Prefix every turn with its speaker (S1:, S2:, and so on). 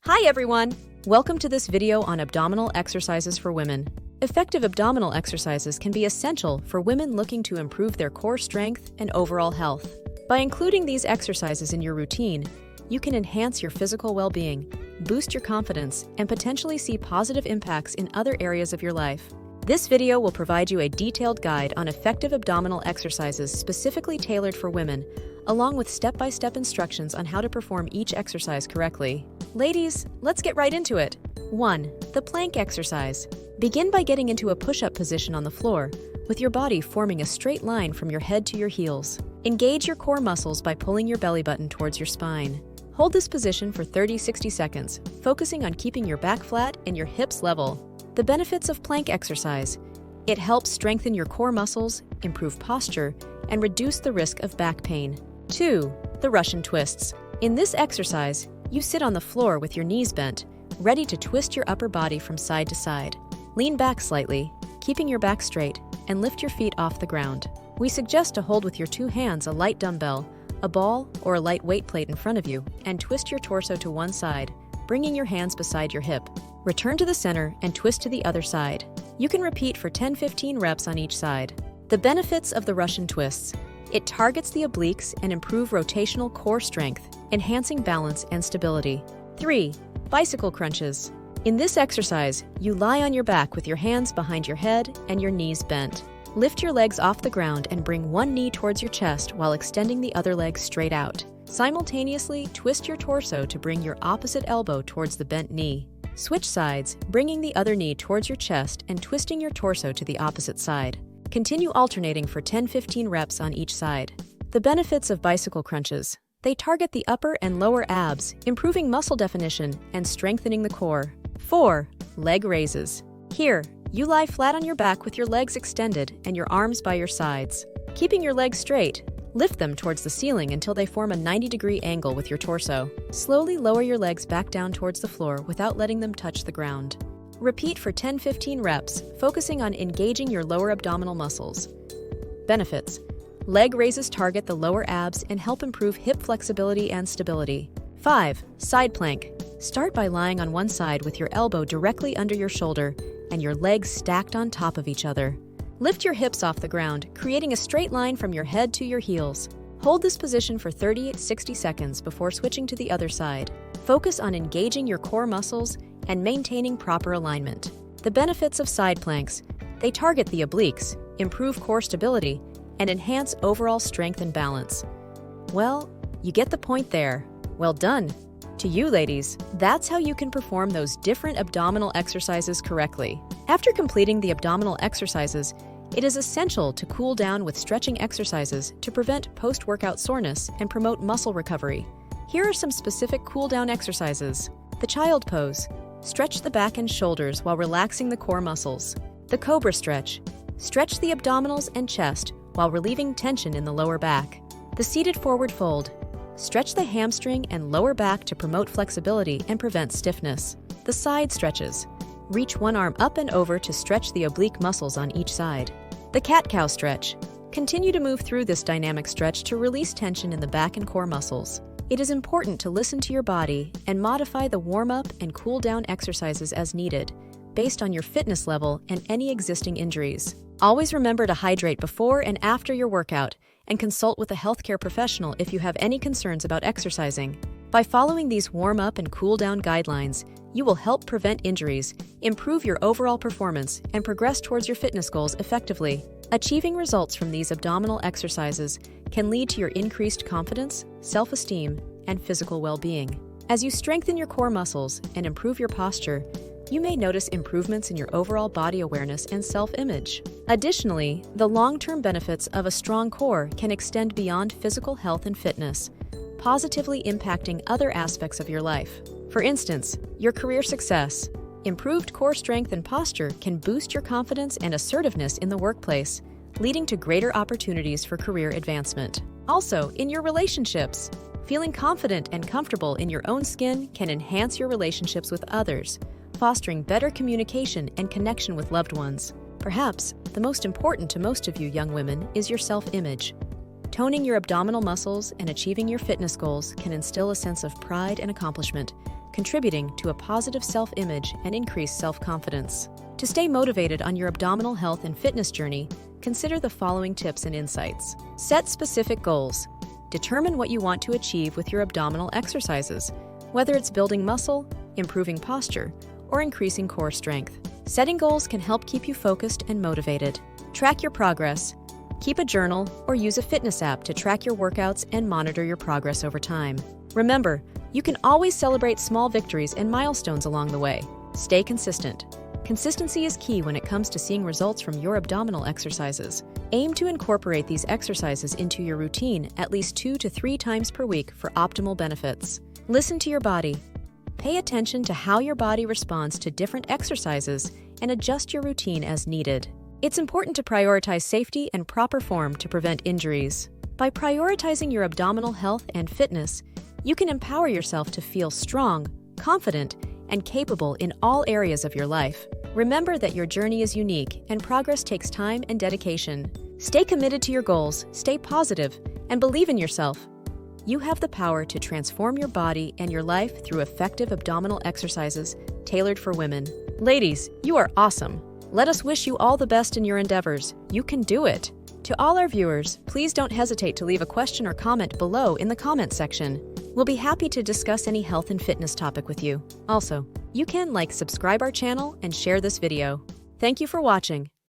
S1: Hi everyone! Welcome to this video on abdominal exercises for women. Effective abdominal exercises can be essential for women looking to improve their core strength and overall health. By including these exercises in your routine, you can enhance your physical well-being, boost your confidence, and potentially see positive impacts in other areas of your life. This video will provide you a detailed guide on effective abdominal exercises specifically tailored for women, along with step-by-step instructions on how to perform each exercise correctly. Ladies, let's get right into it. 1. The plank exercise. Begin by getting into a push-up position on the floor, with your body forming a straight line from your head to your heels. Engage your core muscles by pulling your belly button towards your spine. Hold this position for 30-60 seconds, focusing on keeping your back flat and your hips level. The benefits of plank exercise. It helps strengthen your core muscles, improve posture, and reduce the risk of back pain. 2. The Russian twists. In this exercise, you sit on the floor with your knees bent, ready to twist your upper body from side to side. Lean back slightly, keeping your back straight, and lift your feet off the ground. We suggest to hold with your two hands a light dumbbell, a ball, or a light weight plate in front of you, and twist your torso to one side, bringing your hands beside your hip. Return to the center and twist to the other side. You can repeat for 10-15 reps on each side. The benefits of the Russian twists. It targets the obliques and improves rotational core strength, enhancing balance and stability. 3. Bicycle crunches. In this exercise, you lie on your back with your hands behind your head and your knees bent. Lift your legs off the ground and bring one knee towards your chest while extending the other leg straight out. Simultaneously, twist your torso to bring your opposite elbow towards the bent knee. Switch sides, bringing the other knee towards your chest and twisting your torso to the opposite side. Continue alternating for 10-15 reps on each side. The benefits of bicycle crunches. They target the upper and lower abs, improving muscle definition and strengthening the core. 4. Leg raises. Here, you lie flat on your back with your legs extended and your arms by your sides. Keeping your legs straight, lift them towards the ceiling until they form a 90-degree angle with your torso. Slowly lower your legs back down towards the floor without letting them touch the ground. Repeat for 10-15 reps, focusing on engaging your lower abdominal muscles. Benefits. Leg raises target the lower abs and help improve hip flexibility and stability. 5. Side plank. Start by lying on one side with your elbow directly under your shoulder and your legs stacked on top of each other. Lift your hips off the ground, creating a straight line from your head to your heels. Hold this position for 30-60 seconds before switching to the other side. Focus on engaging your core muscles and maintaining proper alignment. The benefits of side planks. They target the obliques, improve core stability, and enhance overall strength and balance. Well, you get the point there. Well done. To you, ladies, that's how you can perform those different abdominal exercises correctly. After completing the abdominal exercises, it is essential to cool down with stretching exercises to prevent post-workout soreness and promote muscle recovery. Here are some specific cool-down exercises. The child pose. Stretch the back and shoulders while relaxing the core muscles. The cobra stretch. Stretch the abdominals and chest while relieving tension in the lower back. The seated forward fold. Stretch the hamstring and lower back to promote flexibility and prevent stiffness. The side stretches. Reach one arm up and over to stretch the oblique muscles on each side. The cat-cow stretch. Continue to move through this dynamic stretch to release tension in the back and core muscles. It is important to listen to your body and modify the warm-up and cool-down exercises as needed, based on your fitness level and any existing injuries. Always remember to hydrate before and after your workout, and consult with a healthcare professional if you have any concerns about exercising. By following these warm-up and cool-down guidelines, you will help prevent injuries, improve your overall performance, and progress towards your fitness goals effectively. Achieving results from these abdominal exercises can lead to your increased confidence, self-esteem, and physical well-being. As you strengthen your core muscles and improve your posture, you may notice improvements in your overall body awareness and self-image. Additionally, the long-term benefits of a strong core can extend beyond physical health and fitness, positively impacting other aspects of your life. For instance, your career success. Improved core strength and posture can boost your confidence and assertiveness in the workplace, leading to greater opportunities for career advancement. Also, in your relationships, feeling confident and comfortable in your own skin can enhance your relationships with others, fostering better communication and connection with loved ones. Perhaps the most important to most of you young women is your self-image. Toning your abdominal muscles and achieving your fitness goals can instill a sense of pride and accomplishment, contributing to a positive self-image and increased self-confidence. To stay motivated on your abdominal health and fitness journey, consider the following tips and insights. Set specific goals. Determine what you want to achieve with your abdominal exercises, whether it's building muscle, improving posture, or increasing core strength. Setting goals can help keep you focused and motivated. Track your progress. Keep a journal or use a fitness app to track your workouts and monitor your progress over time. Remember, you can always celebrate small victories and milestones along the way. Stay consistent. Consistency is key when it comes to seeing results from your abdominal exercises. Aim to incorporate these exercises into your routine at least 2 to 3 times per week for optimal benefits. Listen to your body. Pay attention to how your body responds to different exercises and adjust your routine as needed. It's important to prioritize safety and proper form to prevent injuries. By prioritizing your abdominal health and fitness, you can empower yourself to feel strong, confident, and capable in all areas of your life. Remember that your journey is unique and progress takes time and dedication. Stay committed to your goals, stay positive, and believe in yourself. You have the power to transform your body and your life through effective abdominal exercises tailored for women. Ladies, you are awesome. Let us wish you all the best in your endeavors. You can do it. To all our viewers, please don't hesitate to leave a question or comment below in the comment section. We'll be happy to discuss any health and fitness topic with you. Also, you can subscribe our channel and share this video. Thank you for watching.